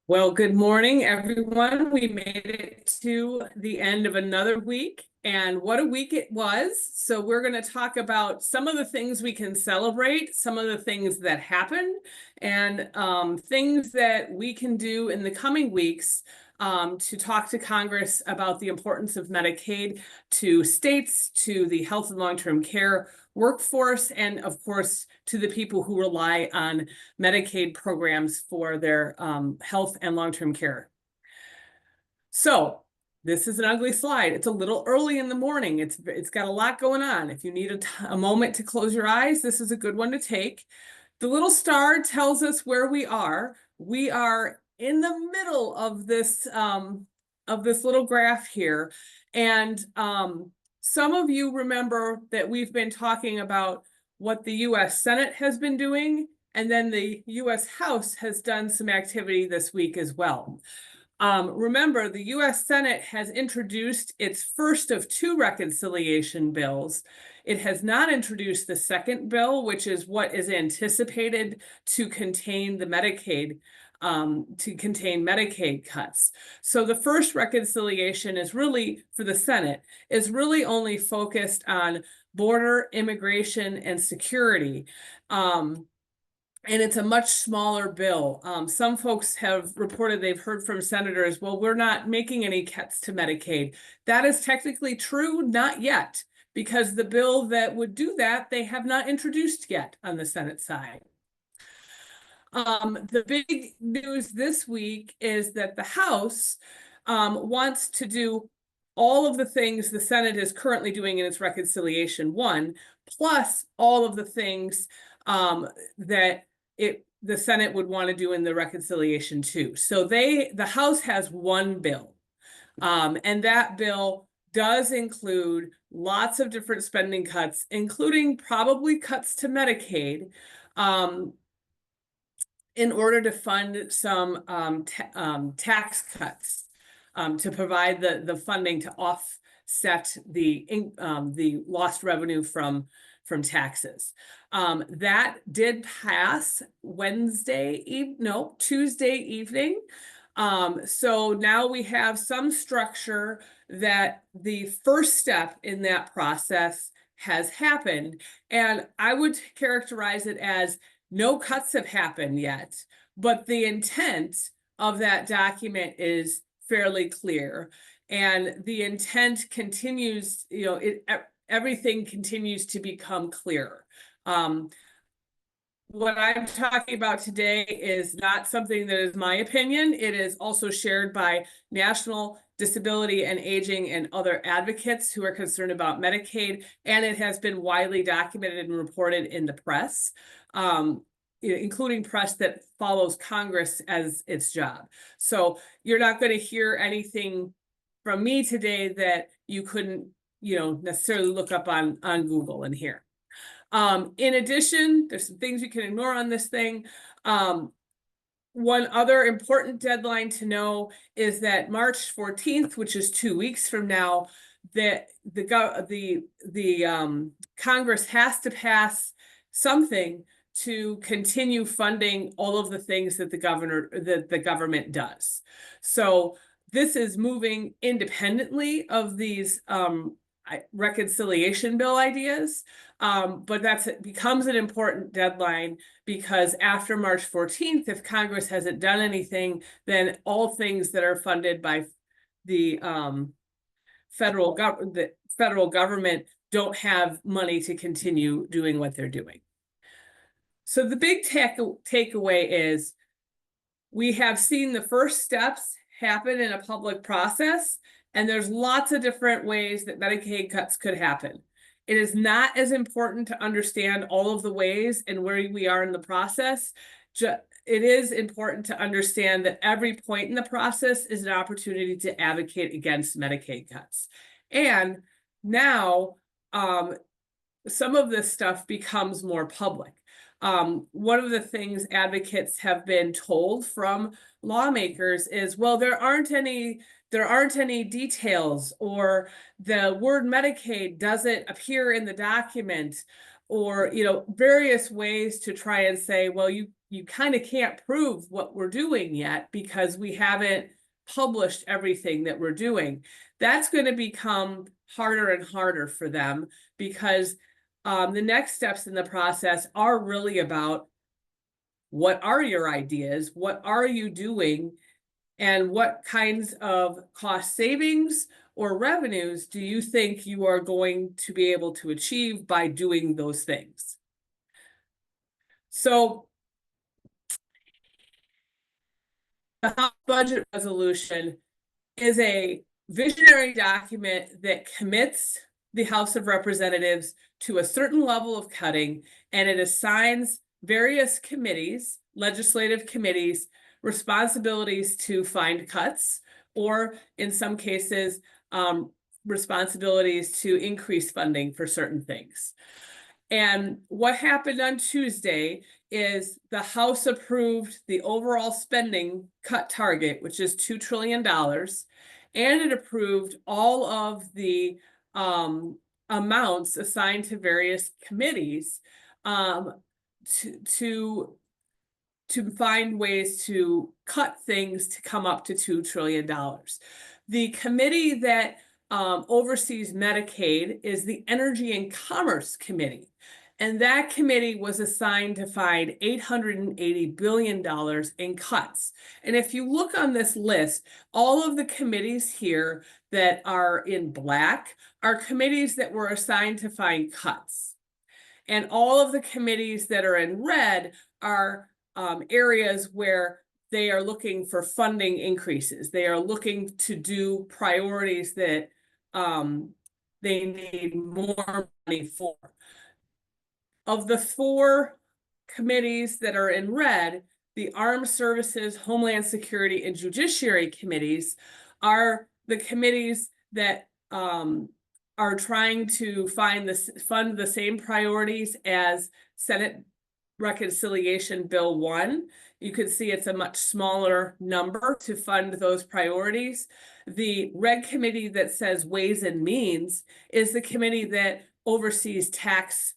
Well, good morning, everyone. We made it to the end of another week, and what a week it was. So we're going to talk about some of the things we can celebrate, some of the things that happened, and things that we can do in the coming weeks to talk to Congress about the importance of Medicaid to states, to the health and long-term care workforce, and of course, to the people who rely on Medicaid programs for their health and long-term care. So this is an ugly slide. It's a little early in the morning. It's got a lot going on. If you need a moment to close your eyes, this is a good one to take. The little star tells us where we are. We are in the middle of this little graph here. And some of you remember that we've been talking about what the US Senate has been doing, and then the US House has done some activity this week as well. Remember, the US Senate has introduced its first of two reconciliation bills. It has not introduced the second bill, which is what is anticipated to contain the Medicaid cuts. So the first reconciliation is really, for the Senate, is really only focused on border, immigration, and security. And it's a much smaller bill. Some folks have reported they've heard from senators, well, we're not making any cuts to Medicaid. That is technically true, not yet, because the bill that would do that, they have not introduced yet on the Senate side. The big news this week is that the House wants to do all of the things the Senate is currently doing in its reconciliation one, plus all of the things that the Senate would want to do in the reconciliation two. So the House has one bill, and that bill does include lots of different spending cuts, including probably cuts to Medicaid, in order to fund some tax cuts to provide the funding to offset the lost revenue from taxes. That did pass Tuesday evening. So now we have some structure that the first step in that process has happened. And I would characterize it as no cuts have happened yet, but the intent of that document is fairly clear. And the intent continues, everything continues to become clearer. What I'm talking about today is not something that is my opinion. It is also shared by National Disability and Aging and other advocates who are concerned about Medicaid, and it has been widely documented and reported in the press, including press that follows Congress as its job. So you're not going to hear anything from me today that you couldn't, necessarily look up on Google and hear. In addition, there's some things you can ignore on this thing. One other important deadline to know is that March 14th, which is 2 weeks from now, that the Congress has to pass something to continue funding all of the things that the government does. So this is moving independently of these reconciliation bill ideas, but it becomes an important deadline, because after March 14th, if Congress hasn't done anything, then all things that are funded by the federal government don't have money to continue doing what they're doing. So the big takeaway is we have seen the first steps happen in a public process, and there's lots of different ways that Medicaid cuts could happen. It is not as important to understand all of the ways and where we are in the process. It is important to understand that every point in the process is an opportunity to advocate against Medicaid cuts. And now some of this stuff becomes more public. One of the things advocates have been told from lawmakers is, well, there aren't any details, or the word Medicaid doesn't appear in the document. or, you know, various ways to try and say, well, you kind of can't prove what we're doing yet because we haven't published everything that we're doing. That's going to become harder and harder for them because the next steps in the process are really about what are your ideas, what are you doing, and what kinds of cost savings or revenues do you think you are going to be able to achieve by doing those things? So the House Budget Resolution is a visionary document that commits the House of Representatives to a certain level of cutting, and it assigns various committees, legislative committees, responsibilities to find cuts, or in some cases, responsibilities to increase funding for certain things. And what happened on Tuesday is the House approved the overall spending cut target, which is $2 trillion, and it approved all of the amounts assigned to various committees to find ways to cut things to come up to $2 trillion. The committee that oversees Medicaid is the Energy and Commerce Committee. And that committee was assigned to find $880 billion in cuts. And if you look on this list, all of the committees here that are in black are committees that were assigned to find cuts. And all of the committees that are in red are areas where they are looking for funding increases. They are looking to do priorities that they need more money for. Of the 4 committees that are in red, the Armed Services, Homeland Security, and Judiciary committees are the committees that are trying to fund the same priorities as Senate Reconciliation Bill 1. You can see it's a much smaller number to fund those priorities. The red committee that says Ways and Means is the committee that oversees tax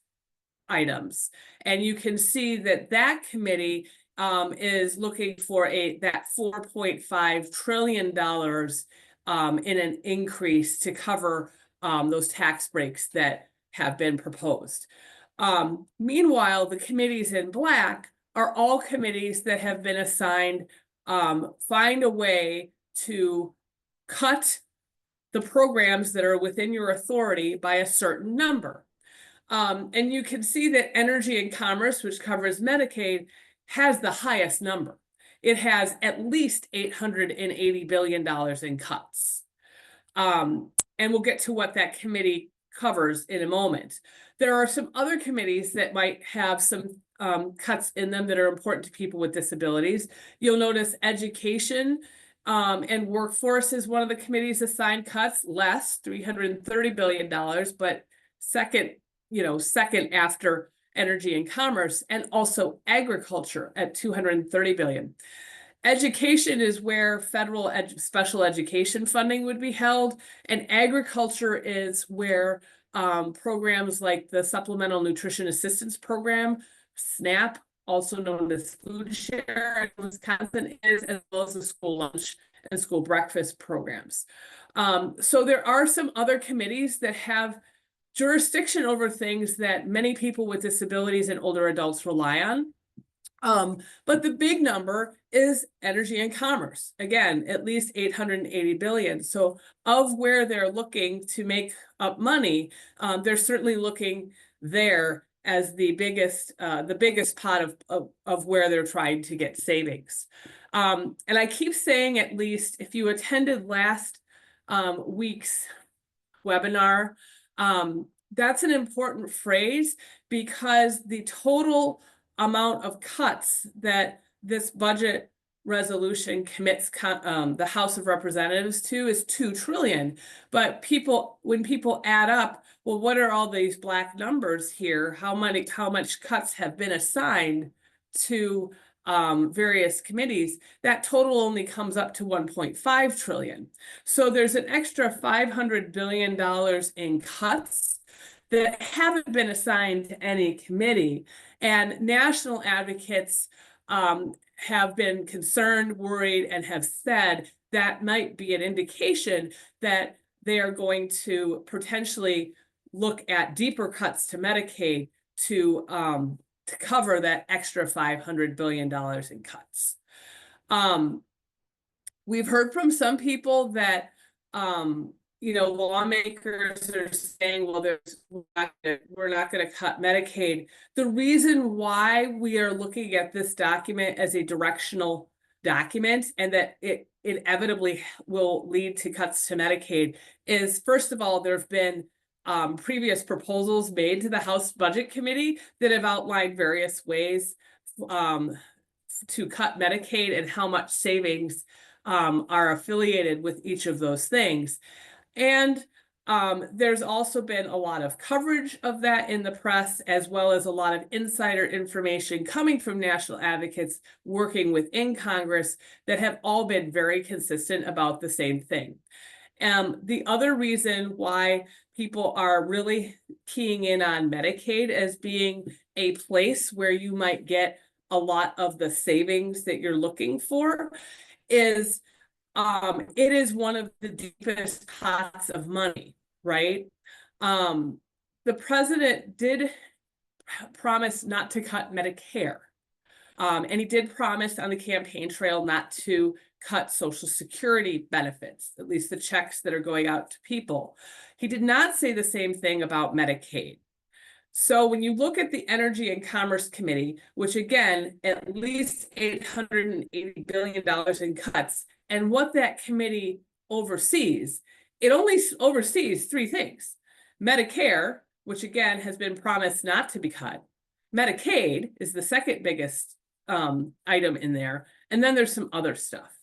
items. And you can see that that committee is looking for that $4.5 trillion in an increase to cover those tax breaks that have been proposed. Meanwhile, the committees in black are all committees that have been assigned find a way to cut the programs that are within your authority by a certain number. And you can see that Energy and Commerce, which covers Medicaid, has the highest number. It has at least $880 billion in cuts. And we'll get to what that committee covers in a moment. There are some other committees that might have some cuts in them that are important to people with disabilities. You'll notice Education and Workforce is one of the committees assigned cuts, less, $330 billion, but second after Energy and Commerce, and also Agriculture at $230 billion. Education is where federal special education funding would be held, and agriculture is where programs like the Supplemental Nutrition Assistance Program, SNAP, also known as Food Share in Wisconsin, is, as well as the school lunch and school breakfast programs. So there are some other committees that have jurisdiction over things that many people with disabilities and older adults rely on. But the big number is Energy and Commerce. Again, at least $880 billion. So of where they're looking to make up money, they're certainly looking there as the biggest pot of where they're trying to get savings. And I keep saying, at least if you attended last week's webinar, that's an important phrase, because the total amount of cuts that this budget resolution commits the House of Representatives to is $2 trillion. But when people add up, well, what are all these black numbers here? How much cuts have been assigned to various committees? That total only comes up to $1.5 trillion. So there's an extra $500 billion in cuts that haven't been assigned to any committee. And national advocates have been concerned, worried, and have said that might be an indication that they are going to potentially look at deeper cuts to Medicaid to cover that extra $500 billion in cuts. We've heard from some people that lawmakers are saying, well, we're not going to cut Medicaid. The reason why we are looking at this document as a directional document and that it inevitably will lead to cuts to Medicaid is, first of all, there have been previous proposals made to the House Budget Committee that have outlined various ways to cut Medicaid and how much savings are affiliated with each of those things. And there's also been a lot of coverage of that in the press, as well as a lot of insider information coming from national advocates working within Congress that have all been very consistent about the same thing. The other reason why people are really keying in on Medicaid as being a place where you might get a lot of the savings that you're looking for is it is one of the deepest pots of money, right? The president did promise not to cut Medicare. And he did promise on the campaign trail not to cut Social Security benefits, at least the checks that are going out to people. He did not say the same thing about Medicaid. So when you look at the Energy and Commerce Committee, which again, at least $880 billion in cuts, and what that committee oversees, it only oversees three things. Medicare, which again has been promised not to be cut. Medicaid is the second biggest item in there. And then there's some other stuff.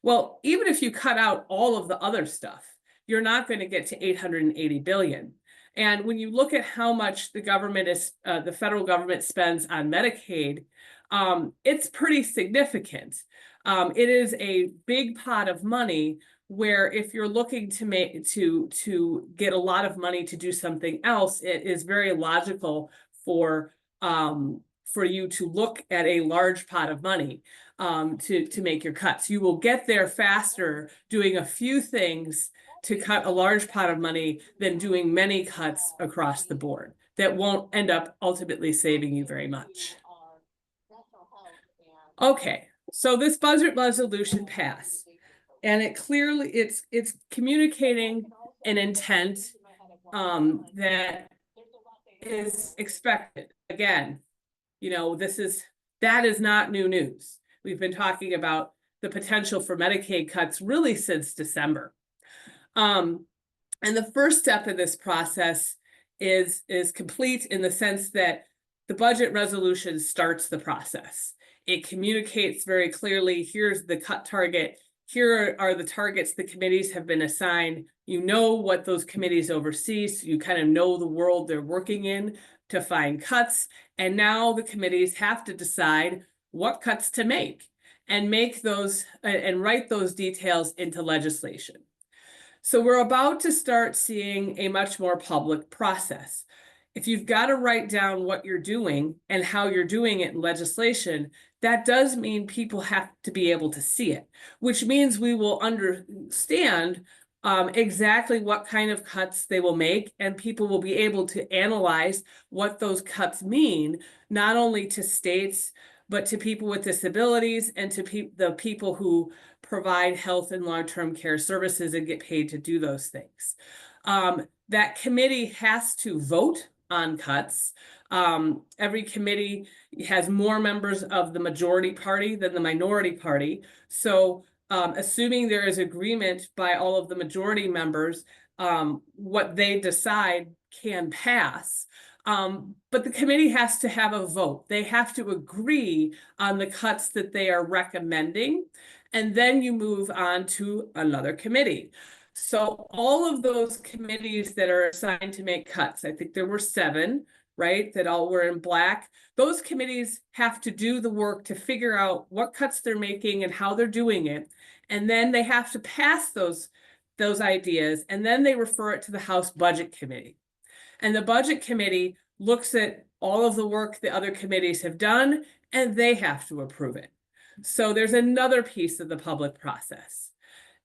Well, even if you cut out all of the other stuff, you're not going to get to 880 billion. And when you look at how much the government is, the federal government spends on Medicaid, it's pretty significant. It is a big pot of money where if you're looking to get a lot of money to do something else, it is very logical for you to look at a large pot of money to make your cuts. You will get there faster doing a few things to cut a large pot of money than doing many cuts across the board that won't end up ultimately saving you very much. Okay, so this budget resolution passed, and it's communicating an intent that is expected. Again, that is not new news. We've been talking about the potential for Medicaid cuts really since December. And the first step in this process is complete in the sense that the budget resolution starts the process. It communicates very clearly, here's the cut target, here are the targets the committees have been assigned. You know what those committees oversee, so you kind of know the world they're working in to find cuts. And now the committees have to decide what cuts to make and make those and write those details into legislation. So we're about to start seeing a much more public process. If you've got to write down what you're doing and how you're doing it in legislation, that does mean people have to be able to see it, which means we will understand exactly what kind of cuts they will make, and people will be able to analyze what those cuts mean, not only to states, but to people with disabilities and to the people who provide health and long-term care services and get paid to do those things. That committee has to vote on cuts. Every committee has more members of the majority party than the minority party. So assuming there is agreement by all of the majority members, what they decide can pass. But the committee has to have a vote. They have to agree on the cuts that they are recommending, and then you move on to another committee. So all of those committees that are assigned to make cuts, I think there were 7, right, that all were in black. Those committees have to do the work to figure out what cuts they're making and how they're doing it. And then they have to pass those ideas, and then they refer it to the House Budget Committee. And the budget committee looks at all of the work the other committees have done, and they have to approve it. So there's another piece of the public process.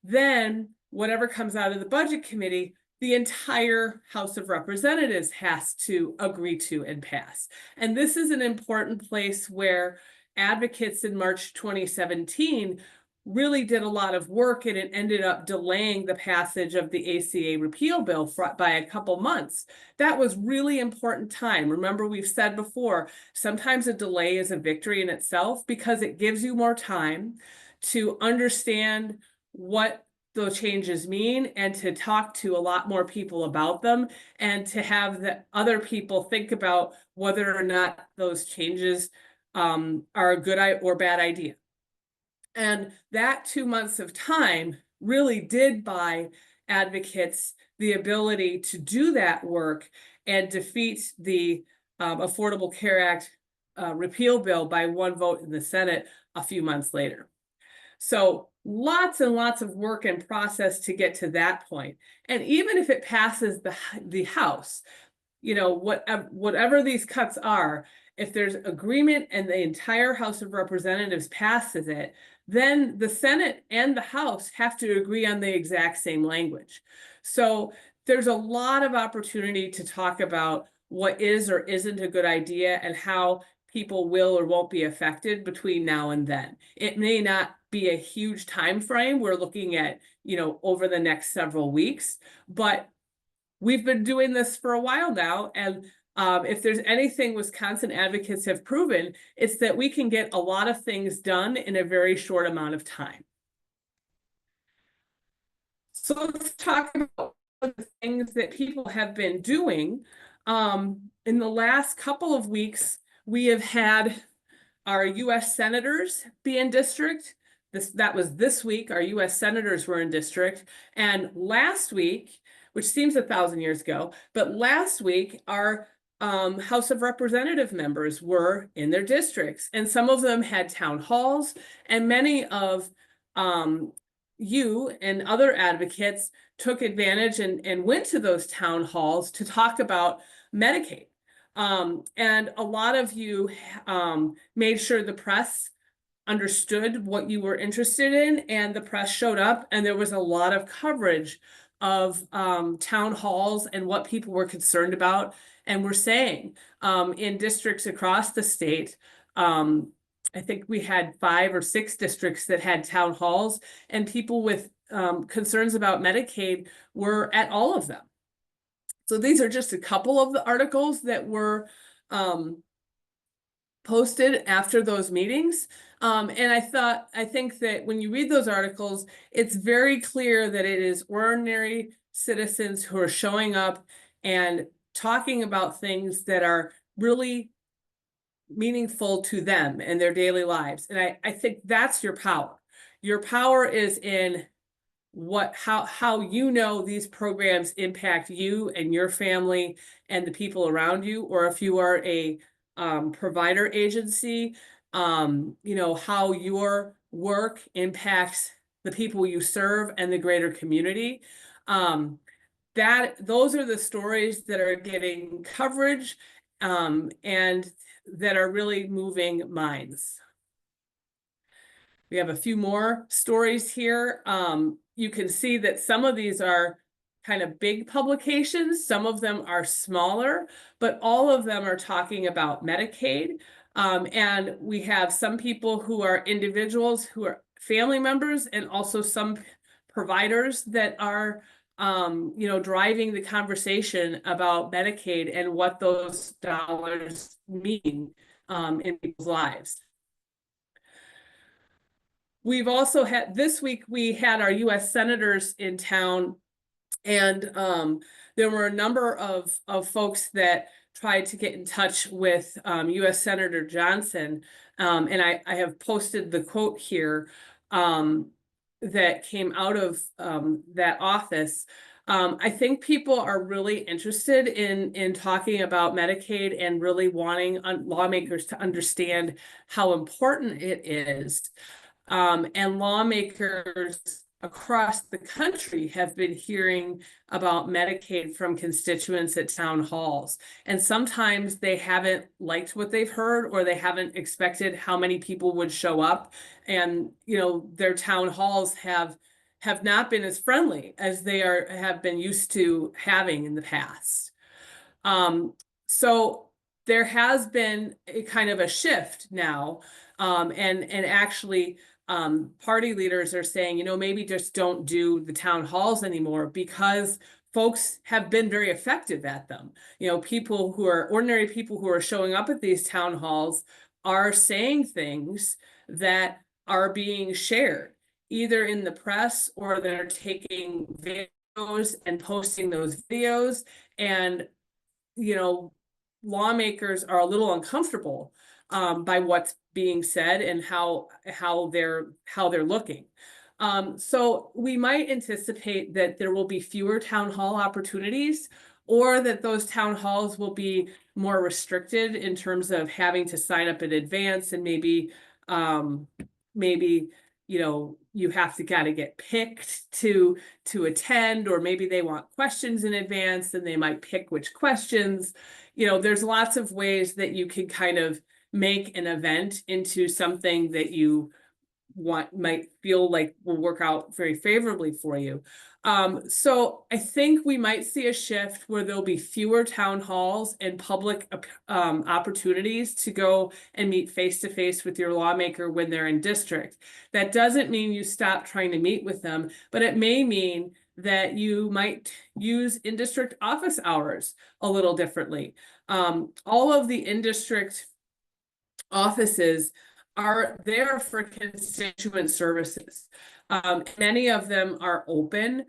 Then whatever comes out of the budget committee, the entire House of Representatives has to agree to and pass. And this is an important place where advocates in March 2017 really did a lot of work, and it ended up delaying the passage of the ACA repeal bill by a couple months. That was really important time. Remember, we've said before, sometimes a delay is a victory in itself because it gives you more time to understand what those changes mean and to talk to a lot more people about them, and to have the other people think about whether or not those changes are a good or bad idea. And that 2 months of time really did buy advocates the ability to do that work and defeat the Affordable Care Act repeal bill by one vote in the Senate a few months later. So lots and lots of work and process to get to that point. And even if it passes the House, you know, whatever these cuts are, if there's agreement and the entire House of Representatives passes it, then the Senate and the House have to agree on the exact same language. So there's a lot of opportunity to talk about what is or isn't a good idea and how people will or won't be affected between now and then. It may not be a huge time frame. We're looking at, you know, over the next several weeks, but we've been doing this for a while now. And if there's anything Wisconsin advocates have proven, it's that we can get a lot of things done in a very short amount of time. So let's talk about the things that people have been doing. In the last couple of weeks, we have had our U.S. senators be in district. That was this week. Our U.S. senators were in district. And last week, which seems 1,000 years ago, but last week, our House of Representative members were in their districts. And some of them had town halls, and many of you and other advocates took advantage and went to those town halls to talk about Medicaid. And a lot of you made sure the press understood what you were interested in, and the press showed up, and there was a lot of coverage of town halls and what people were concerned about and were saying in districts across the state. I think we had 5 or 6 districts that had town halls, and people with concerns about Medicaid were at all of them. So these are just a couple of the articles that were posted after those meetings. And I think that when you read those articles, it's very clear that it is ordinary citizens who are showing up and talking about things that are really meaningful to them and their daily lives. And I think that's your power. Your power is in how you know these programs impact you and your family and the people around you, or if you are a provider agency, you know, how your work impacts the people you serve and the greater community. Those are the stories that are getting coverage and that are really moving minds. We have a few more stories here. You can see that some of these are kind of big publications. Some of them are smaller, but all of them are talking about Medicaid. And we have some people who are individuals who are family members, and also some providers that are you know, driving the conversation about Medicaid and what those dollars mean in people's lives. We've also had, this week, we had our U.S. senators in town, and there were a number of folks that tried to get in touch with U.S. Senator Johnson. And I have posted the quote here that came out of that office. I think people are really interested in talking about Medicaid and really wanting lawmakers to understand how important it is. And lawmakers across the country have been hearing about Medicaid from constituents at town halls. And sometimes they haven't liked what they've heard, or they haven't expected how many people would show up. And, their town halls have not been as friendly as they have been used to having in the past. So there has been a kind of a shift now. And actually, party leaders are saying, maybe just don't do the town halls anymore, because folks have been very effective at them. People who are ordinary people who are showing up at these town halls are saying things that are being shared, either in the press, or they're taking videos and posting those videos. And, lawmakers are a little uncomfortable by what's being said and how they're looking. So we might anticipate that there will be fewer town hall opportunities, or that those town halls will be more restricted in terms of having to sign up in advance, and maybe you have to get picked to attend, or maybe they want questions in advance and they might pick which questions. There's lots of ways that you can kind of make an event into something that you might feel like will work out very favorably for you. So I think we might see a shift where there'll be fewer town halls and public opportunities to go and meet face to face with your lawmaker when they're in district. That doesn't mean you stop trying to meet with them, but it may mean that you might use in-district office hours a little differently. All of the in-district offices are there for constituent services. Many of them are open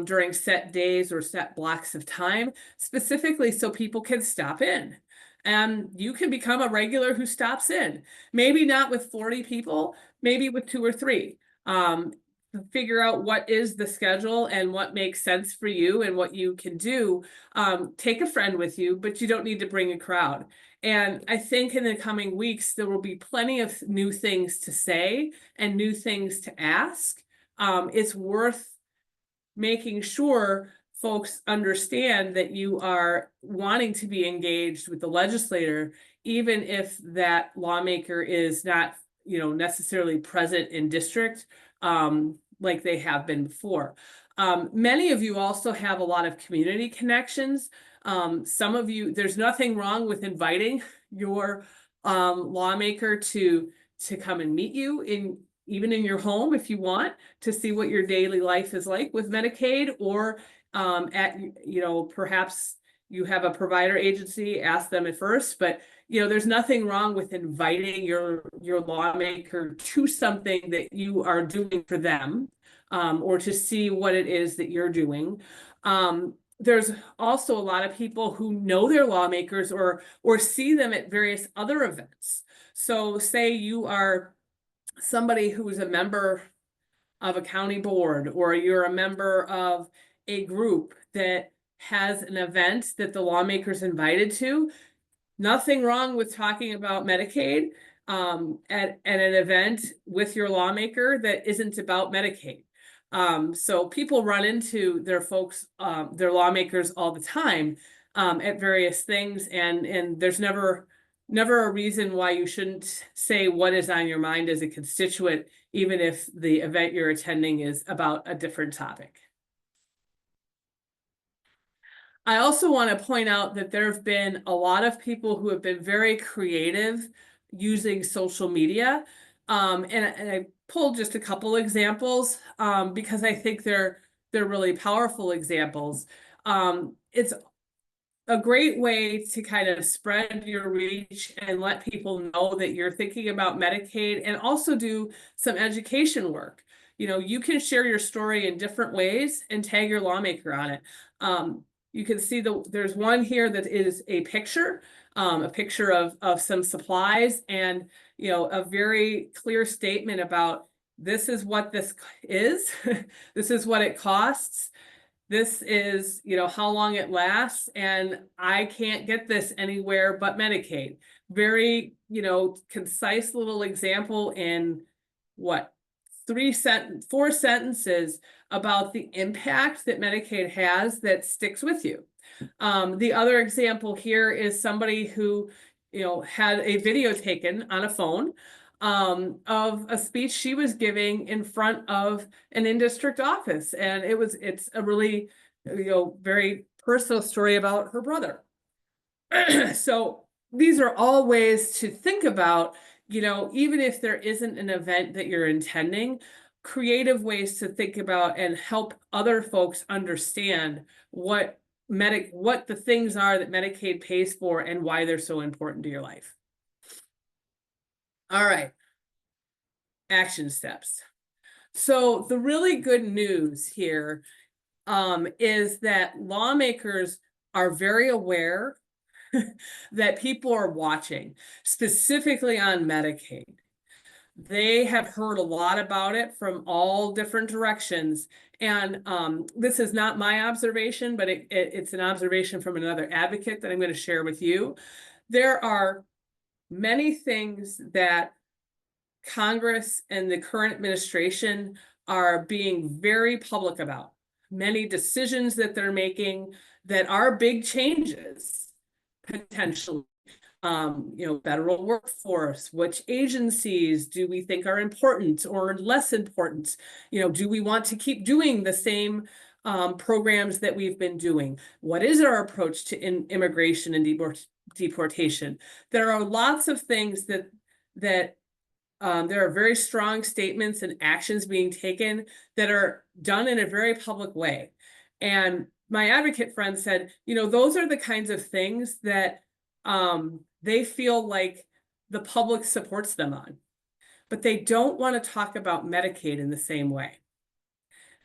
during set days or set blocks of time, specifically so people can stop in. And you can become a regular who stops in, maybe not with 40 people, maybe with 2 or 3. Figure out what is the schedule and what makes sense for you and what you can do. Take a friend with you, but you don't need to bring a crowd. And I think in the coming weeks, there will be plenty of new things to say and new things to ask. It's worth making sure folks understand that you are wanting to be engaged with the legislator, even if that lawmaker is not, necessarily present in district like they have been before. Many of you also have a lot of community connections. Some of you, there's nothing wrong with inviting your lawmaker to come and meet you even in your home if you want to see what your daily life is like with Medicaid, or perhaps you have a provider agency, ask them at first, but there's nothing wrong with inviting your lawmaker to something that you are doing for them, or to see what it is that you're doing. There's also a lot of people who know their lawmakers or see them at various other events. So say you are somebody who is a member of a county board, or you're a member of a group that has an event that the lawmaker's invited to. Nothing wrong with talking about Medicaid at an event with your lawmaker that isn't about Medicaid. So people run into their lawmakers all the time at various things, and there's never a reason why you shouldn't say what is on your mind as a constituent, even if the event you're attending is about a different topic. I also want to point out that there have been a lot of people who have been very creative using social media. And I pulled just a couple examples because I think they're really powerful examples. It's a great way to kind of spread your reach and let people know that you're thinking about Medicaid, and also do some education work. You can share your story in different ways and tag your lawmaker on it. You can see there's one here that is a picture of some supplies, and a very clear statement about this is what this is, this is what it costs, this is how long it lasts, and I can't get this anywhere but Medicaid. Very concise little example in what, 4 sentences about the impact that Medicaid has that sticks with you. The other example here is somebody who, had a video taken on a phone of a speech she was giving in front of an in-district office. And it's a really, very personal story about her brother. So these are all ways to think about, even if there isn't an event that you're intending, creative ways to think about and help other folks understand what the things are that Medicaid pays for and why they're so important to your life. All right. Action steps. So the really good news here is that lawmakers are very aware that people are watching, specifically on Medicaid. They have heard a lot about it from all different directions. And this is not my observation, but it's an observation from another advocate that I'm going to share with you. There are many things that Congress and the current administration are being very public about. Many decisions that they're making that are big changes, potentially. Federal workforce, which agencies do we think are important or less important? Do we want to keep doing the same programs that we've been doing? What is our approach to immigration and deportation? There are lots of things that there are very strong statements and actions being taken that are done in a very public way. And my advocate friend said, those are the kinds of things that they feel like the public supports them on, but they don't want to talk about Medicaid in the same way.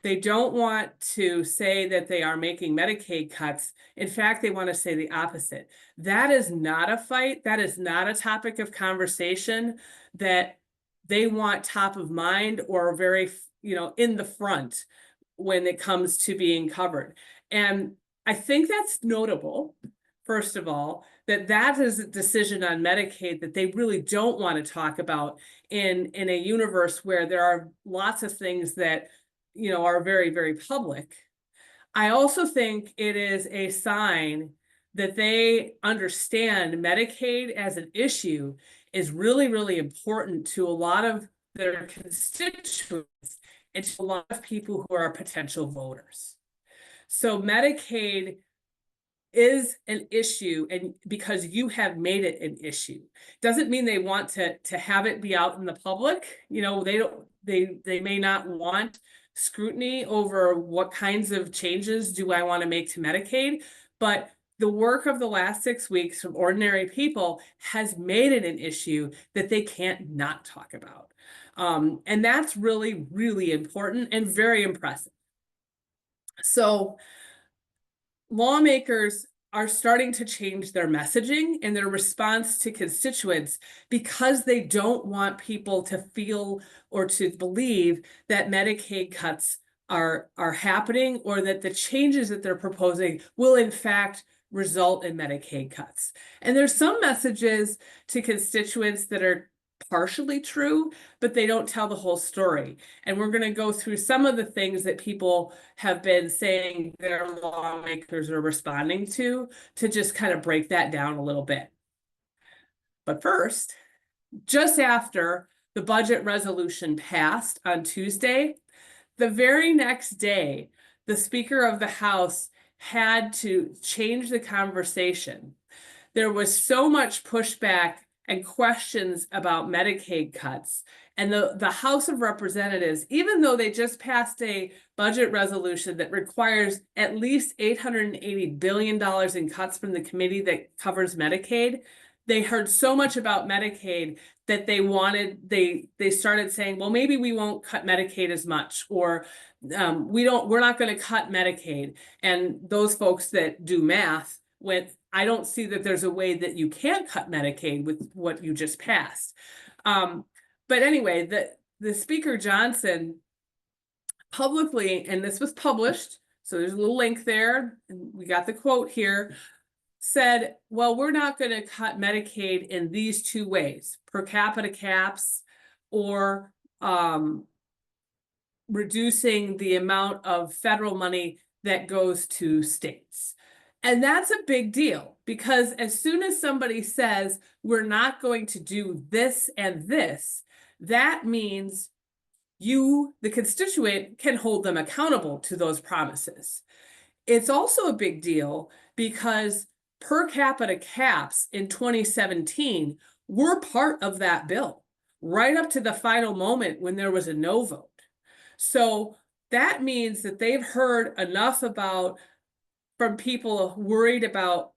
They don't want to say that they are making Medicaid cuts. In fact, they want to say the opposite. That is not a fight. That is not a topic of conversation that they want top of mind or very, in the front when it comes to being covered. And I think that's notable, first of all, that is a decision on Medicaid that they really don't want to talk about in a universe where there are lots of things that, are very, very public. I also think it is a sign that they understand Medicaid as an issue is really, really important to a lot of their constituents and to a lot of people who are potential voters. So Medicaid is an issue, and because you have made it an issue doesn't mean they want to have it be out in the public. They may not want scrutiny over what kinds of changes do I want to make to Medicaid, but the work of the last 6 weeks from ordinary people has made it an issue that they can't not talk about. And that's really, really important and very impressive. So lawmakers are starting to change their messaging and their response to constituents because they don't want people to feel or to believe that Medicaid cuts are happening or that the changes that they're proposing will in fact result in Medicaid cuts. And there's some messages to constituents that are partially true, but they don't tell the whole story. And we're going to go through some of the things that people have been saying their lawmakers are responding to just kind of break that down a little bit. But first, just after the budget resolution passed on Tuesday, the very next day, the Speaker of the House had to change the conversation. There was so much pushback and questions about Medicaid cuts. And the House of Representatives, even though they just passed a budget resolution that requires at least $880 billion in cuts from the committee that covers Medicaid, they heard so much about Medicaid that they started saying, well, maybe we won't cut Medicaid as much, or we're not going to cut Medicaid. And those folks that do math I don't see that there's a way that you can't cut Medicaid with what you just passed. But anyway, the Speaker Johnson publicly, and this was published, so there's a little link there, and we got the quote here, said, well, we're not going to cut Medicaid in these two ways, per capita caps or reducing the amount of federal money that goes to states. And that's a big deal because as soon as somebody says, we're not going to do this and this, that means you, the constituent, can hold them accountable to those promises. It's also a big deal because per capita caps in 2017 were part of that bill, right up to the final moment when there was a no vote. So that means that they've heard enough from people worried about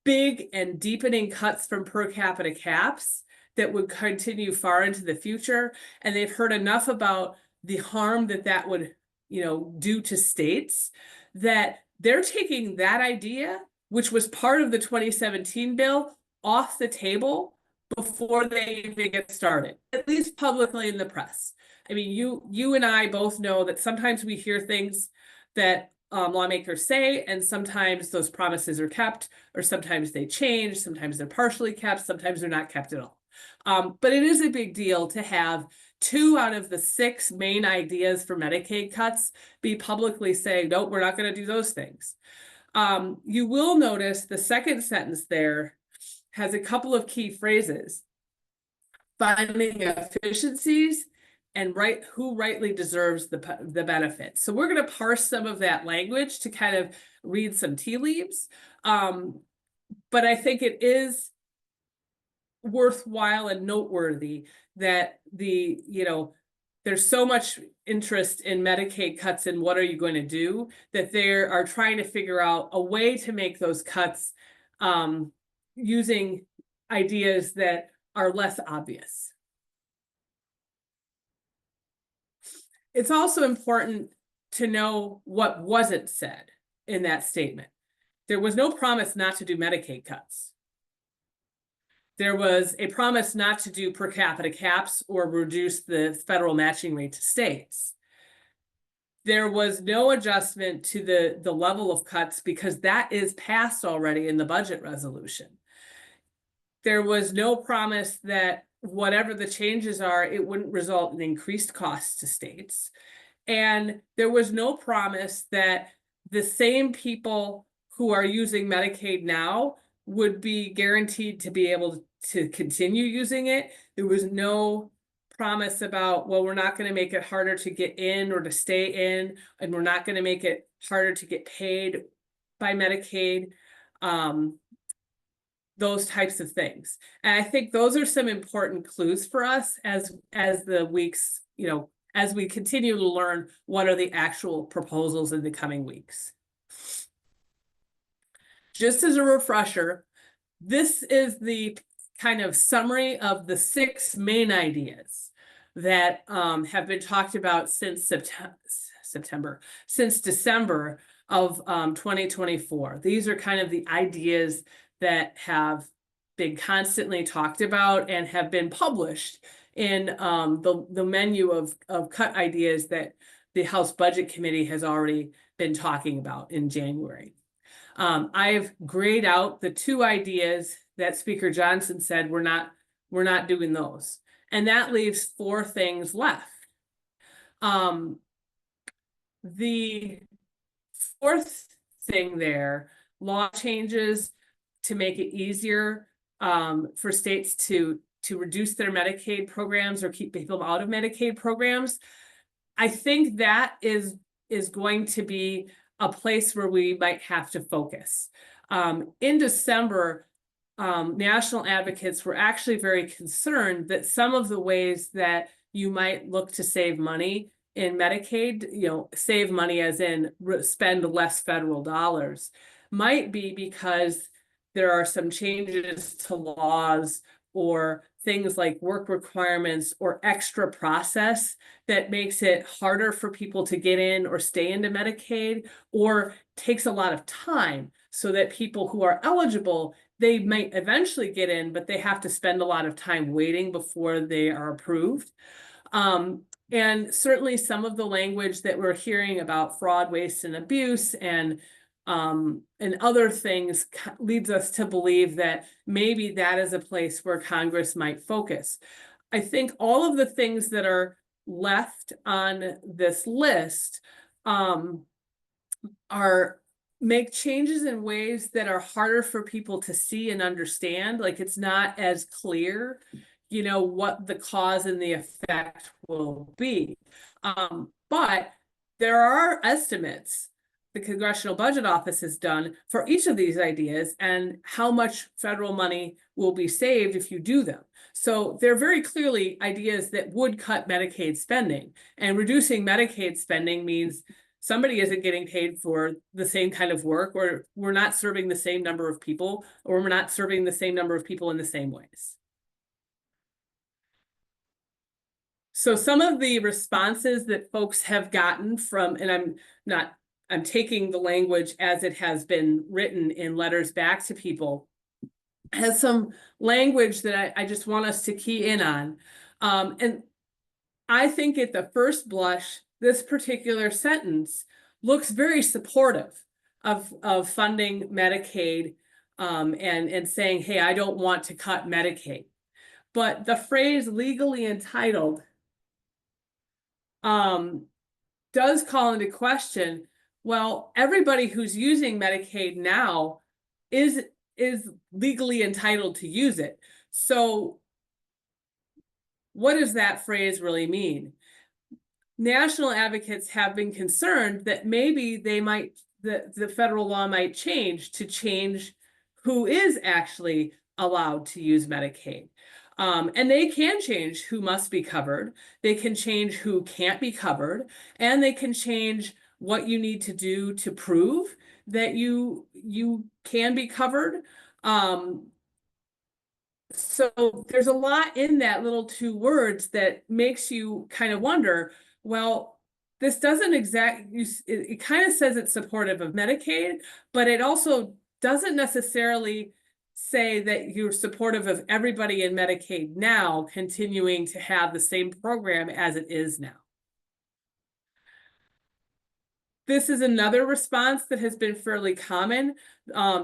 big and deepening cuts from per capita caps that would continue far into the future. And they've heard enough about the harm that would, do to states, that they're taking that idea, which was part of the 2017 bill, off the table before they even get started, at least publicly in the press. I mean, you and I both know that sometimes we hear things that lawmakers say, and sometimes those promises are kept, or sometimes they change, sometimes they're partially kept, sometimes they're not kept at all. But it is a big deal to have 2 out of the 6 main ideas for Medicaid cuts be publicly saying, nope, we're not going to do those things. You will notice the second sentence there has a couple of key phrases: finding efficiencies and who rightly deserves the benefit. So we're going to parse some of that language to kind of read some tea leaves. But I think it is worthwhile and noteworthy that there's so much interest in Medicaid cuts and what are you going to do, that they are trying to figure out a way to make those cuts using ideas that are less obvious. It's also important to know what wasn't said in that statement. There was no promise not to do Medicaid cuts. There was a promise not to do per capita caps or reduce the federal matching rate to states. There was no adjustment to the level of cuts because that is passed already in the budget resolution. There was no promise that whatever the changes are, it wouldn't result in increased costs to states. And there was no promise that the same people who are using Medicaid now would be guaranteed to be able to continue using it. There was no promise about, well, we're not going to make it harder to get in or to stay in, and we're not going to make it harder to get paid by Medicaid. Those types of things. And I think those are some important clues for us as the weeks, as we continue to learn what are the actual proposals in the coming weeks. Just as a refresher, this is the kind of summary of the 6 main ideas that have been talked about since since December of 2024. These are kind of the ideas that have been constantly talked about and have been published in the menu of cut ideas that the House Budget Committee has already been talking about in January. I've grayed out the 2 ideas that Speaker Johnson said we're not doing those, and that leaves 4 things left. The 4th thing there, law changes to make it easier for states to reduce their Medicaid programs or keep people out of Medicaid programs. I think that is going to be a place where we might have to focus. In December, national advocates were actually very concerned that some of the ways that you might look to save money in Medicaid, save money as in spend less federal dollars, might be because there are some changes to laws or things like work requirements or extra process that makes it harder for people to get in or stay into Medicaid, or takes a lot of time so that people who are eligible, they might eventually get in, but they have to spend a lot of time waiting before they are approved. And certainly some of the language that we're hearing about fraud, waste, and abuse and other things leads us to believe that maybe that is a place where Congress might focus. I think all of the things that are left on this list are make changes in ways that are harder for people to see and understand. Like it's not as clear, you know, what the cause and the effect will be. But there are estimates the Congressional Budget Office has done for each of these ideas and how much federal money will be saved if you do them. So they're very clearly ideas that would cut Medicaid spending, and reducing Medicaid spending means somebody isn't getting paid for the same kind of work, or we're not serving the same number of people, or we're not serving the same number of people in the same ways. So some of the responses that folks have gotten from, and I'm taking the language as it has been written in letters back to people, has some language that I just want us to key in on. And I think at the first blush, this particular sentence looks very supportive of funding Medicaid and saying, hey, I don't want to cut Medicaid. But the phrase legally entitled does call into question, well, everybody who's using Medicaid now is legally entitled to use it. So what does that phrase really mean? National advocates have been concerned that maybe the federal law might change who is actually allowed to use Medicaid. And they can change who must be covered. They can change who can't be covered, and they can change what you need to do to prove that you can be covered. So there's a lot in that little 2 words that makes you kind of wonder, well, this doesn't it kind of says it's supportive of Medicaid, but it also doesn't necessarily say that you're supportive of everybody in Medicaid now continuing to have the same program as it is now. This is another response that has been fairly common,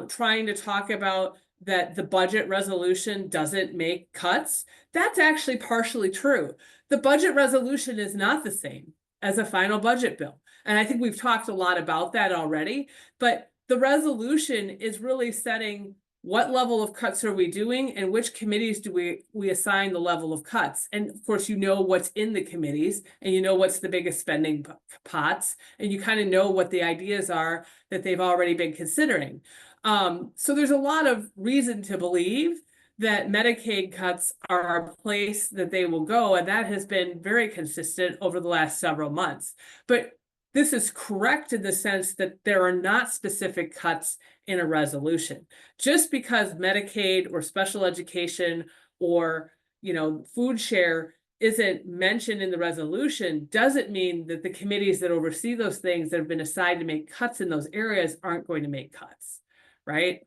trying to talk about that the budget resolution doesn't make cuts. That's actually partially true. The budget resolution is not the same as a final budget bill. And I think we've talked a lot about that already, but the resolution is really setting what level of cuts are we doing and which committees do we assign the level of cuts. And of course, you know what's in the committees and you know what's the biggest spending pots, and you kind of know what the ideas are that they've already been considering. So there's a lot of reason to believe that Medicaid cuts are a place that they will go, and that has been very consistent over the last several months. But this is correct in the sense that there are not specific cuts in a resolution. Just because Medicaid or special education or, you know, food share isn't mentioned in the resolution doesn't mean that the committees that oversee those things that have been assigned to make cuts in those areas aren't going to make cuts, right?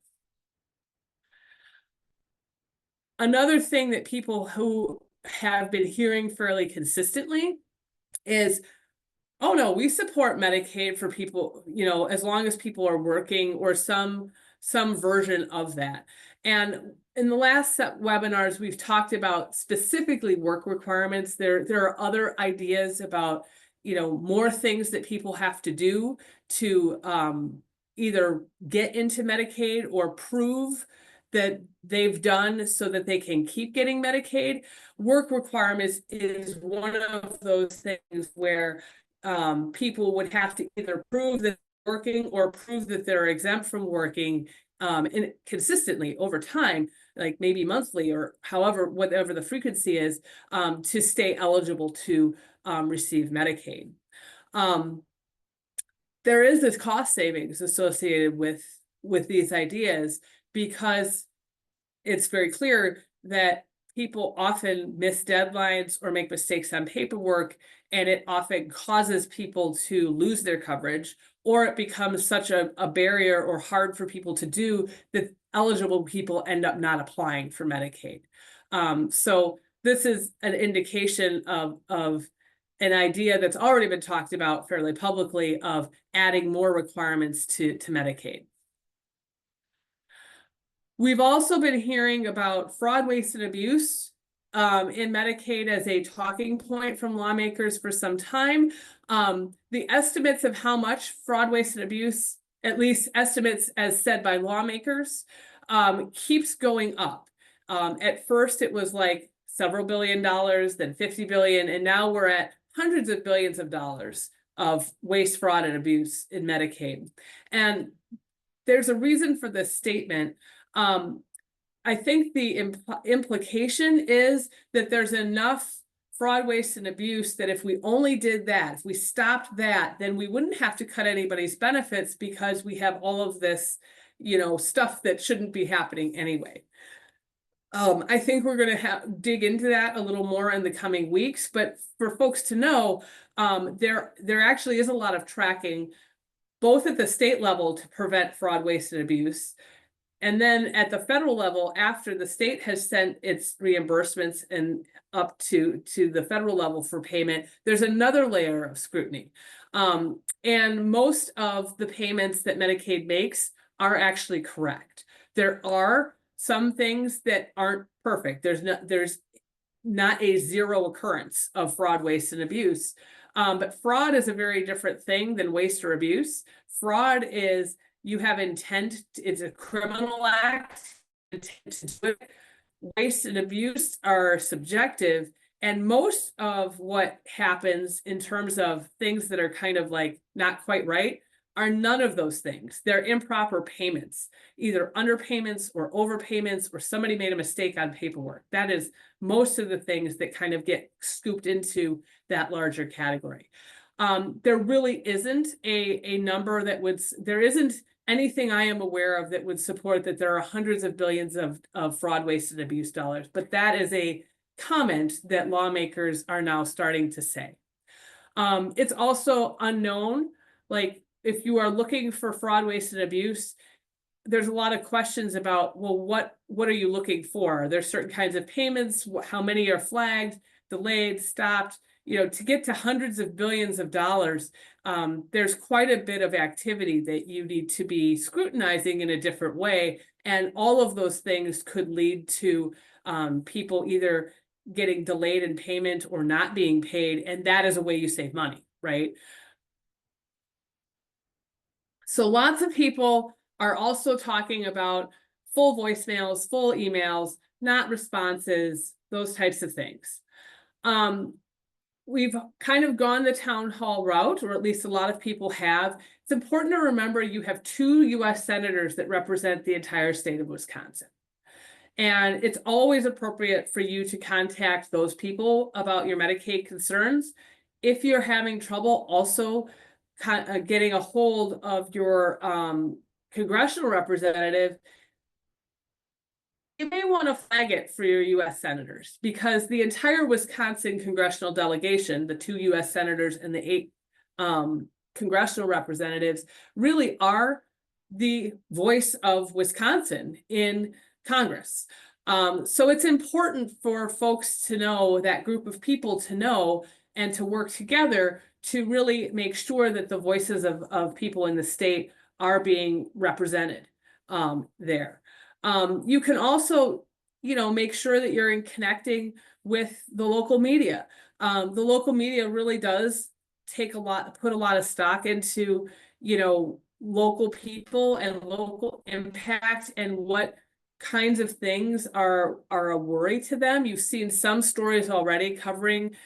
Another thing that people who have been hearing fairly consistently is, oh no, we support Medicaid for people, you know, as long as people are working or some version of that. And in the last set webinars, we've talked about specifically work requirements. There are other ideas about, you know, more things that people have to do to either get into Medicaid or prove that they've done so that they can keep getting Medicaid. Work requirements is one of those things where people would have to either prove that they're working or prove that they're exempt from working and consistently over time, like maybe monthly or however, whatever the frequency is, to stay eligible to receive Medicaid. There is this cost savings associated with these ideas, because it's very clear that people often miss deadlines or make mistakes on paperwork, and it often causes people to lose their coverage, or it becomes such a barrier or hard for people to do that eligible people end up not applying for Medicaid. So this is an indication of an idea that's already been talked about fairly publicly of adding more requirements to Medicaid. We've also been hearing about fraud, waste, and abuse in Medicaid as a talking point from lawmakers for some time. The estimates of how much fraud, waste, and abuse, at least estimates as said by lawmakers, keeps going up. At first, it was like several $billions, then 50 billion, and now we're at hundreds of billions of dollars of waste, fraud, and abuse in Medicaid. And there's a reason for this statement. I think the implication is that there's enough fraud, waste, and abuse that if we only did that, if we stopped that, then we wouldn't have to cut anybody's benefits because we have all of this, stuff that shouldn't be happening anyway. I think we're going to dig into that a little more in the coming weeks, but for folks to know, there actually is a lot of tracking, both at the state level to prevent fraud, waste, and abuse. And then at the federal level, after the state has sent its reimbursements and up to the federal level for payment, there's another layer of scrutiny. And most of the payments that Medicaid makes are actually correct. There are some things that aren't perfect. There's not a zero occurrence of fraud, waste, and abuse. But fraud is a very different thing than waste or abuse. Fraud is you have intent, it's a criminal act, intent to do it. Waste and abuse are subjective, and most of what happens in terms of things that are kind of like not quite right are none of those things. They're improper payments, either underpayments or overpayments, or somebody made a mistake on paperwork. That is most of the things that kind of get scooped into that larger category. There really isn't a number that would, there isn't anything I am aware of that would support that there are hundreds of billions of fraud, waste, and abuse dollars, but that is a comment that lawmakers are now starting to say. It's also unknown, like if you are looking for fraud, waste, and abuse, there's a lot of questions about, well, what are you looking for? There's certain kinds of payments, how many are flagged, delayed, stopped. To get to hundreds of billions of dollars, there's quite a bit of activity that you need to be scrutinizing in a different way. And all of those things could lead to people either getting delayed in payment or not being paid. And that is a way you save money, right? So lots of people are also talking about full voicemails, full emails, not responses, those types of things. We've kind of gone the town hall route, or at least a lot of people have. It's important to remember you have 2 U.S. senators that represent the entire state of Wisconsin. And it's always appropriate for you to contact those people about your Medicaid concerns. If you're having trouble also getting a hold of your congressional representative, you may want to flag it for your U.S. senators, because the entire Wisconsin congressional delegation, the 2 U.S. senators and the 8 congressional representatives, really are the voice of Wisconsin in Congress. So it's important for folks to know, that group of people to know and to work together to really make sure that the voices of people in the state are being represented there. You can also, make sure that you're connecting with the local media. The local media really does put a lot of stock into, local people and local impact and what kinds of things are a worry to them. You've seen some stories already covering,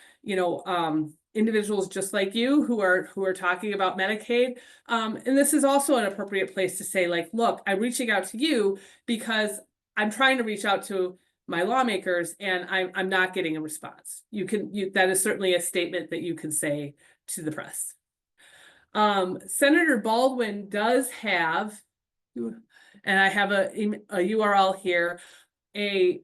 individuals just like you who are talking about Medicaid. And this is also an appropriate place to say, like, look, I'm reaching out to you because I'm trying to reach out to my lawmakers and I'm not getting a response. That is certainly a statement that you can say to the press. Senator Baldwin does have, and I have a URL here, a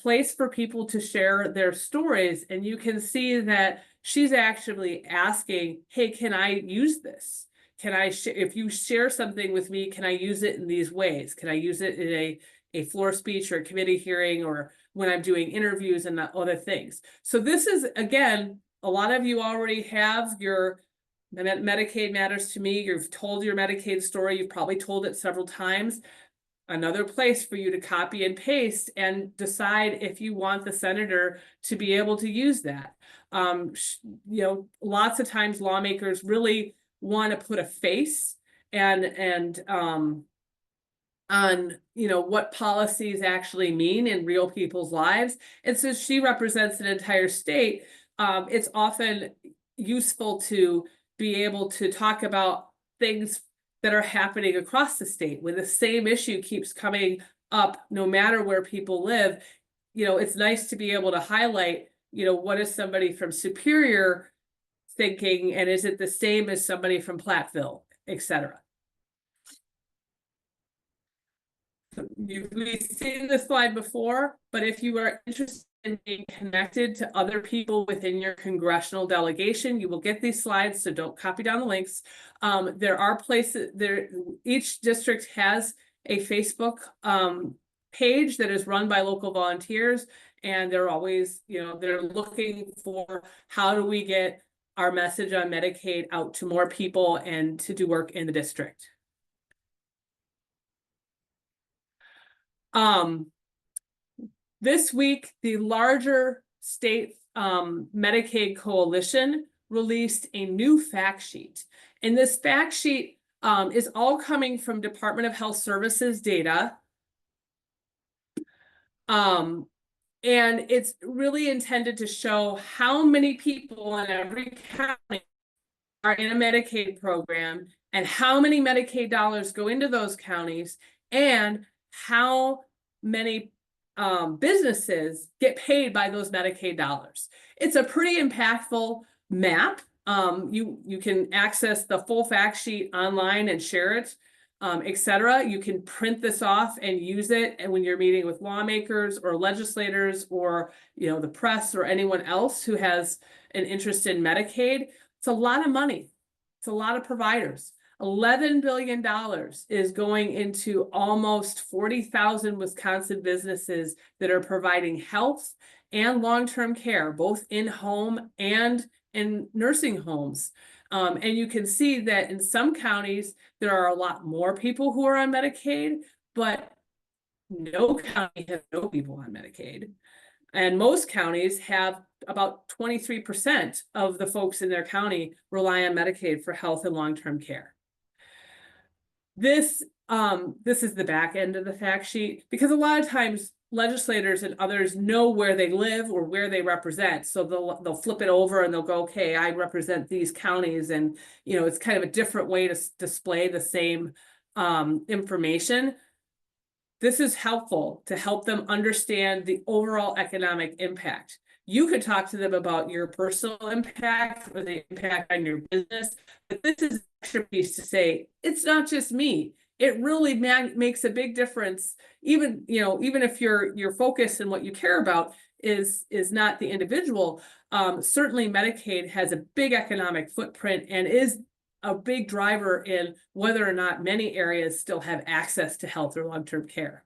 place for people to share their stories, and you can see that she's actually asking, hey, can I use this? Can I if you share something with me, can I use it in these ways? Can I use it in a floor speech or a committee hearing, or when I'm doing interviews and other things? So this is, again, a lot of you already have your Medicaid Matters to Me. You've told your Medicaid story. You've probably told it several times. another place for you to copy and paste and decide if you want the senator to be able to use that. You know, lots of times lawmakers really want to put a face and on, you know, what policies actually mean in real people's lives. And so she represents an entire state. It's often useful to be able to talk about things that are happening across the state when the same issue keeps coming up, no matter where people live. You know, it's nice to be able to highlight, you know, what is somebody from Superior thinking, and is it the same as somebody from Platteville, et cetera. We've seen this slide before, but if you are interested in being connected to other people within your congressional delegation, you will get these slides, so don't copy down the links. There are places there, each district has a Facebook page that is run by local volunteers, and they're always, you know, they're looking for how do we get our message on Medicaid out to more people and to do work in the district. This week, the larger state Medicaid coalition released a new fact sheet. And this fact sheet is all coming from Department of Health Services data. And it's really intended to show how many people in every county are in a Medicaid program and how many Medicaid dollars go into those counties and how many businesses get paid by those Medicaid dollars. It's a pretty impactful map. You can access the full fact sheet online and share it, et cetera. You can print this off and use it and when you're meeting with lawmakers or legislators or, you know, the press or anyone else who has an interest in Medicaid. It's a lot of money. It's a lot of providers. $11 billion is going into almost 40,000 Wisconsin businesses that are providing health and long-term care, both in home and in nursing homes. And you can see that in some counties, there are a lot more people who are on Medicaid, but no county has no people on Medicaid. And most counties have about 23% of the folks in their county rely on Medicaid for health and long-term care. This is the back end of the fact sheet, because a lot of times legislators and others know where they live or where they represent. So they'll flip it over and they'll go, okay, I represent these counties. And, you know, it's kind of a different way to display the same information. This is helpful to help them understand the overall economic impact. You could talk to them about your personal impact or the impact on your business, but this is an extra piece to say, it's not just me. It really makes a big difference. Even, you know, even if your focus and what you care about is not the individual, certainly Medicaid has a big economic footprint and is a big driver in whether or not many areas still have access to health or long-term care.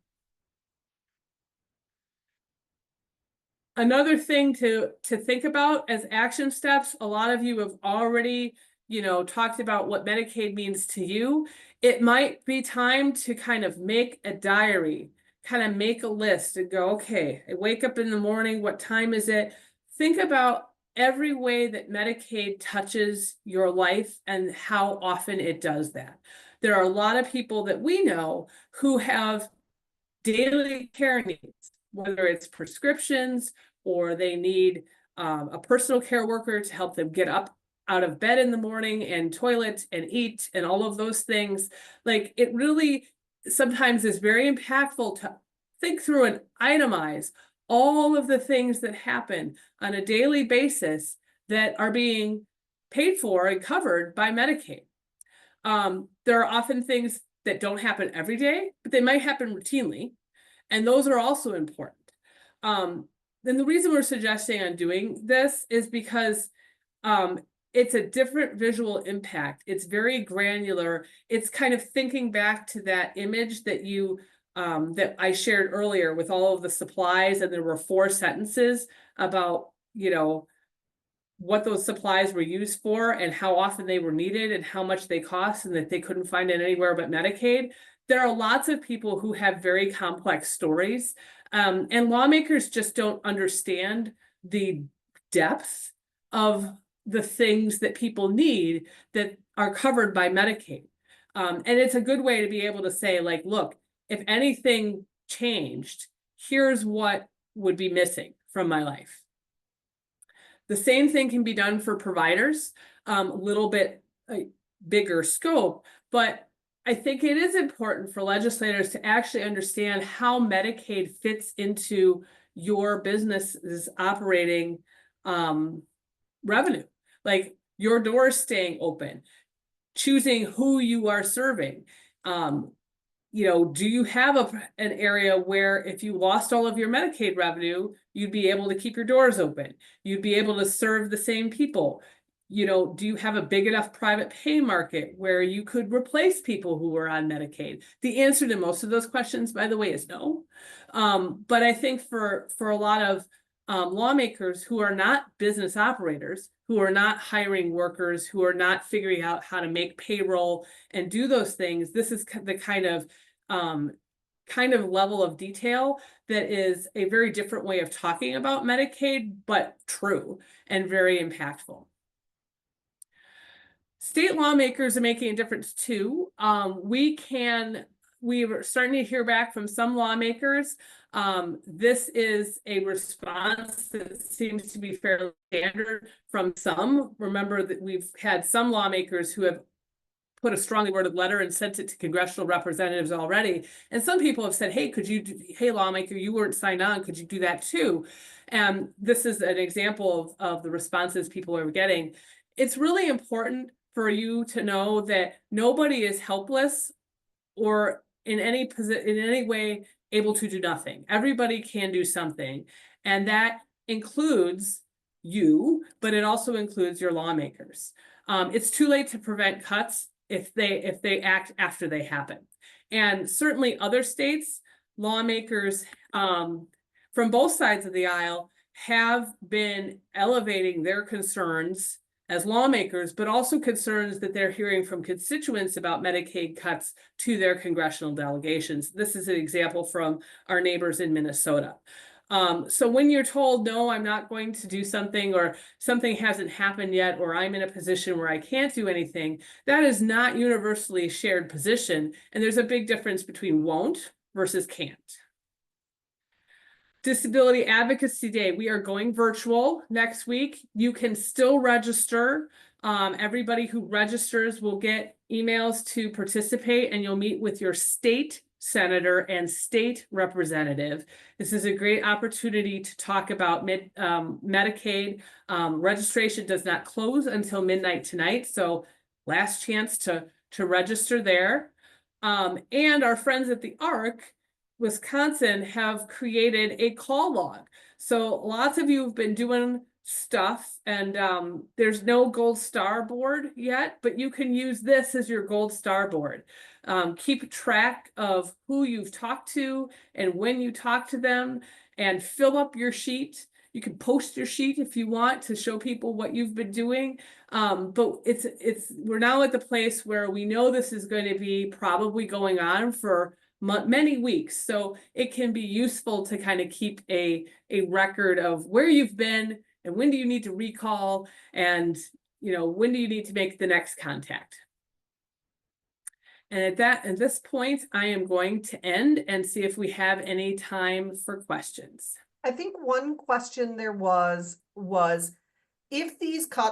Another thing to think about as action steps, a lot of you have already, you know, talked about what Medicaid means to you. It might be time to kind of make a diary, kind of make a list and go, okay, I wake up in the morning, what time is it? Think about every way that Medicaid touches your life and how often it does that. There are a lot of people that we know who have daily care needs, whether it's prescriptions or they need a personal care worker to help them get up out of bed in the morning and toilet and eat and all of those things. Like, it really sometimes is very impactful to think through and itemize all of the things that happen on a daily basis that are being paid for and covered by Medicaid. There are often things that don't happen every day, but they might happen routinely. And those are also important. Then the reason we're suggesting on doing this is because it's a different visual impact. It's very granular. It's kind of thinking back to that image that you that I shared earlier with all of the supplies, and there were 4 sentences about, you know, what those supplies were used for and how often they were needed and how much they cost and that they couldn't find it anywhere but Medicaid. there are lots of people who have very complex stories, and lawmakers just don't understand the depth of the things that people need that are covered by Medicaid. And it's a good way to be able to say, like, look, if anything changed, here's what would be missing from my life. The same thing can be done for providers, a little bit bigger scope, but I think it is important for legislators to actually understand how Medicaid fits into your business's operating revenue. Like your doors staying open, choosing who you are serving. You know, do you have an area where if you lost all of your Medicaid revenue, you'd be able to keep your doors open? You'd be able to serve the same people. You know, do you have a big enough private pay market where you could replace people who are on Medicaid? The answer to most of those questions, by the way, is no. But I think for a lot of lawmakers who are not business operators, who are not hiring workers, who are not figuring out how to make payroll and do those things, this is the kind of level of detail that is a very different way of talking about Medicaid, but true and very impactful. State lawmakers are making a difference too. We were starting to hear back from some lawmakers. This is a response that seems to be fairly standard from some. Remember that we've had some lawmakers who have put a strongly worded letter and sent it to congressional representatives already. And some people have said, hey, hey, lawmaker, you weren't signed on. Could you do that too? And this is an example of the responses people are getting. It's really important for you to know that nobody is helpless or in any way able to do nothing. Everybody can do something, and that includes you, but it also includes your lawmakers. It's too late to prevent cuts if they act after they happen. And certainly other states, lawmakers from both sides of the aisle have been elevating their concerns as lawmakers, but also concerns that they're hearing from constituents about Medicaid cuts to their congressional delegations. This is an example from our neighbors in Minnesota. So when you're told, no, I'm not going to do something, or something hasn't happened yet, or I'm in a position where I can't do anything, that is not universally shared position. And there's a big difference between won't versus can't. Disability Advocacy Day, we are going virtual next week. You can still register. Everybody who registers will get emails to participate, and you'll meet with your state senator and state representative. This is a great opportunity to talk about Medicaid. Registration does not close until midnight tonight, so last chance to register there. And our friends at the ARC Wisconsin have created a call log. So lots of you have been doing stuff, and there's no gold star board yet, but you can use this as your gold star board. Keep track of who you've talked to and when you talk to them, and fill up your sheet. You can post your sheet if you want to show people what you've been doing. But we're now at the place where we know this is going to be probably going on for many weeks. So it can be useful to kind of keep a record of where you've been and when do you need to recall, and when do you need to make the next contact. And at this point, I am going to end and see if we have any time for questions. I think one question there was if these cuts